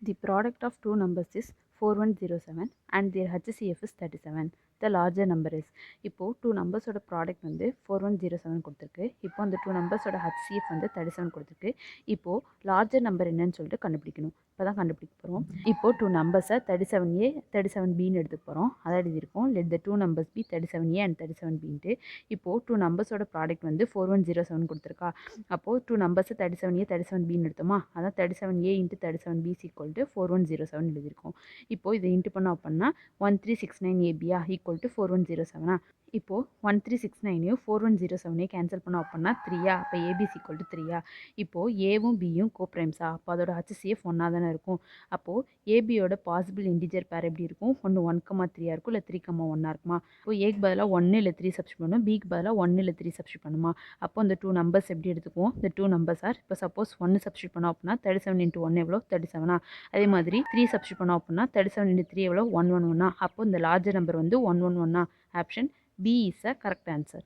The product of two numbers is 4107 and their HCF is 37. The larger number is. இப்போ two நம்பர்ஸோட product வந்து 4107 கொடுத்துருக்கு. இப்போ அந்த two நம்பர்ஸோட HCF வந்து 37 கொடுத்துருக்கு. இப்போது லார்ஜர் நம்பர் என்னன்னு சொல்லிட்டு கண்டுபிடிக்கணும். இப்போ தான் கண்டுபிடிக்க போகிறோம். இப்போது டூ நம்பர்ஸை 37A 37Bன்னு எடுத்துக்க போகிறோம். அதான் எழுதியிருக்கோம். Let the two numbers be 37A and 37Bன்ட்டு. இப்போது டூ நம்பர்ஸோட ப்ராடக்ட் வந்து 4107 கொடுத்துருக்கா. அப்போது டூ நம்பர்ஸை 37A 37Bன்னு எடுத்தோமா, அதான் 37A into 37B equal to 4107 எழுதியிருக்கோம். இப்போது இதை இன்ட்டு பண்ணோம் அப்படின்னா 1369AB ஈக்குவல் டு 4107. இப்போது 1369 4107 கேன்சல் பண்ணோம் அப்படின்னா 3 அப்போ ஏபிசி ஈக்குவல் டு 3. இப்போது ஏவும் பியும் கோப்ரைம்ஸா, அப்போ அதோட HCF ஒன்றா தானே இருக்கும். அப்போது ஏபியோட பாசிபிள் இன்டிஜர் பேர் எப்படி இருக்கும், ஒன்று 1,3 இருக்கும், இல்லை 3,1 இருக்குமா. இப்போ ஏக்கு பதிலாக 1 இல்லை 3 சப்ஸ்டியூட் பண்ணணும், பிக்கு பதிலாக 1 இல்லை 3 சப்ஸ்டியூட் பண்ணுமா. அப்போ இந்த டூ நம்பர்ஸ் எப்படி எடுத்துக்குவோம், இந்த டூ நம்பர்ஸ் ஆர் இப்போ சப்போஸ் 1 சப்ஸ்டியூட் பண்ணோம் அப்படின்னா 37 இன்ட்டு 1 எவ்வளோ 37. அதே மாதிரி 3 சப்ஸ்டியூட் பண்ணோம் அப்படின்னா 37 இன்ட்டு 3 எவ்வளோ 111. அப்போ இந்த லார்ஜர் நம்பர் வந்து 111. Option B is a correct answer.